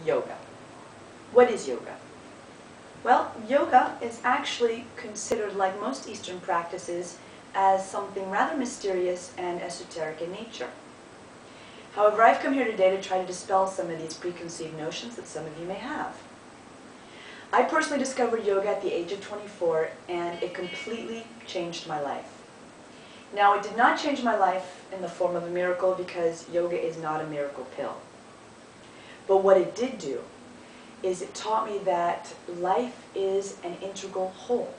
yoga. What is yoga? Well, yoga is actually considered, like most Eastern practices, as something rather mysterious and esoteric in nature. However, I've come here today to try to dispel some of these preconceived notions that some of you may have. I personally discovered yoga at the age of 24, and it completely changed my life. Now, it did not change my life in the form of a miracle, because yoga is not a miracle pill. But what it did do is it taught me that life is an integral whole.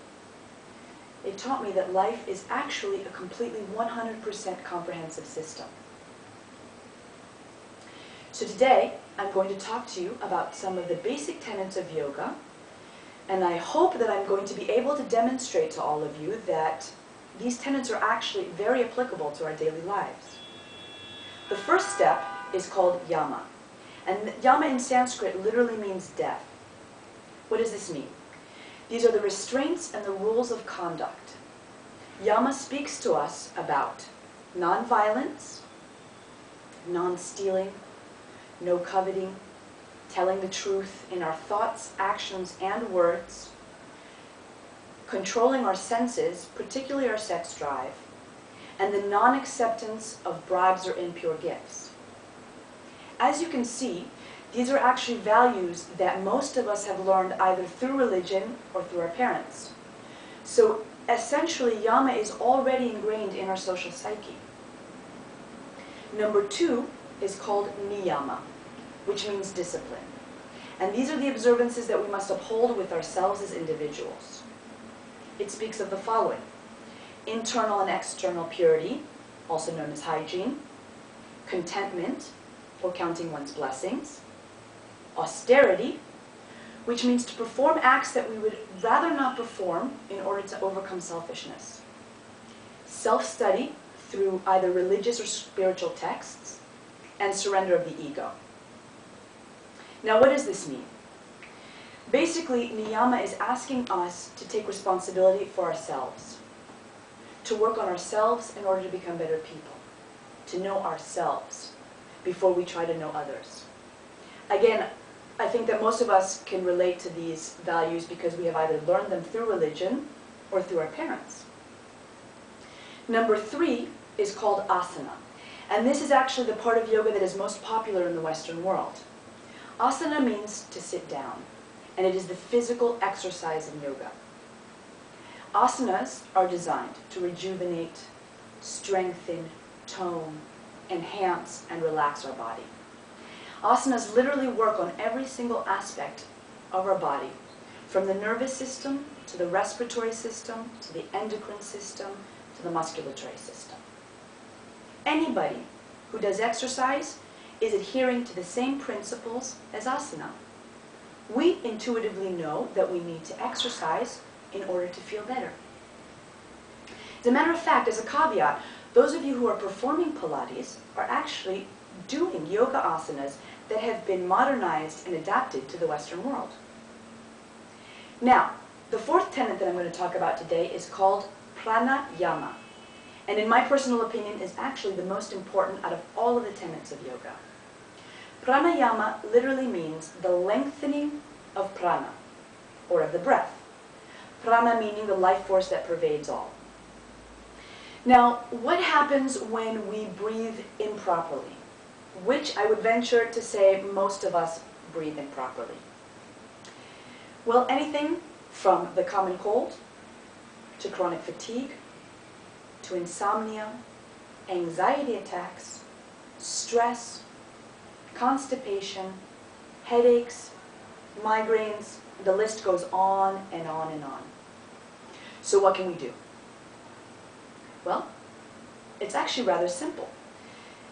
It taught me that life is actually a completely 100% comprehensive system. So today, I'm going to talk to you about some of the basic tenets of yoga, and I hope that I'm going to be able to demonstrate to all of you that these tenets are actually very applicable to our daily lives. The first step is called yama. And yama in Sanskrit literally means death. What does this mean? These are the restraints and the rules of conduct. Yama speaks to us about non-violence, non-stealing, no coveting, telling the truth in our thoughts, actions, and words, controlling our senses, particularly our sex drive, and the non-acceptance of bribes or impure gifts. As you can see, these are actually values that most of us have learned either through religion or through our parents. So essentially, yama is already ingrained in our social psyche. Number 2 is called niyama, which means discipline. And these are the observances that we must uphold with ourselves as individuals. It speaks of the following: internal and external purity, also known as hygiene; contentment, or counting one's blessings; austerity, which means to perform acts that we would rather not perform in order to overcome selfishness; self-study through either religious or spiritual texts; and surrender of the ego. Now, what does this mean? Basically, niyama is asking us to take responsibility for ourselves, to work on ourselves in order to become better people, to know ourselves before we try to know others. Again, I think that most of us can relate to these values because we have either learned them through religion or through our parents. Number 3 is called asana, and this is actually the part of yoga that is most popular in the Western world. Asana means to sit down, and it is the physical exercise in yoga. Asanas are designed to rejuvenate, strengthen, tone, enhance, and relax our body. Asanas literally work on every single aspect of our body, from the nervous system to the respiratory system to the endocrine system to the musculatory system. Anybody who does exercise is adhering to the same principles as asana. We intuitively know that we need to exercise in order to feel better. As a matter of fact, as a caveat, those of you who are performing Pilates are actually doing yoga asanas that have been modernized and adapted to the Western world. Now, the 4th tenet that I'm going to talk about today is called pranayama, and in my personal opinion is actually the most important out of all of the tenets of yoga. Pranayama literally means the lengthening of prana, or of the breath. Prana meaning the life force that pervades all. Now, what happens when we breathe improperly? Which I would venture to say most of us breathe improperly. Well, anything from the common cold, to chronic fatigue, to insomnia, anxiety attacks, stress, constipation, headaches, migraines, the list goes on and on and on. So what can we do? Well, it's actually rather simple.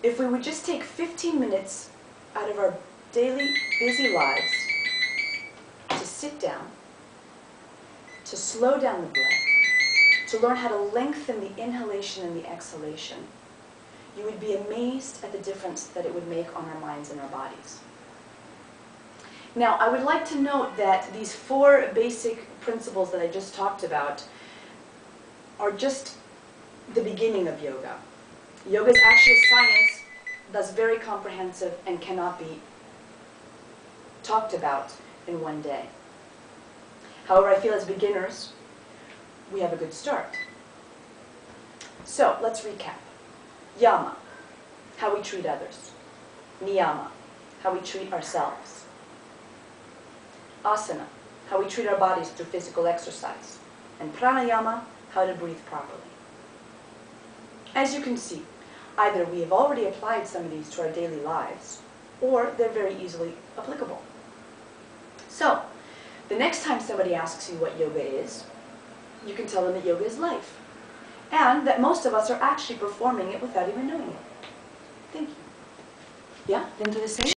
If we would just take 15 minutes out of our daily busy lives to sit down, to slow down the breath, to learn how to lengthen the inhalation and the exhalation, you would be amazed at the difference that it would make on our minds and our bodies. Now, I would like to note that these 4 basic principles that I just talked about are just the beginning of yoga. Yoga is actually a science that's very comprehensive and cannot be talked about in one day. However, I feel as beginners, we have a good start. So, let's recap. Yama, how we treat others. Niyama, how we treat ourselves. Asana, how we treat our bodies through physical exercise. And pranayama, how to breathe properly. As you can see, either we have already applied some of these to our daily lives, or they're very easily applicable. So, the next time somebody asks you what yoga is, you can tell them that yoga is life, and that most of us are actually performing it without even knowing it. Thank you. Yeah, dentro de 6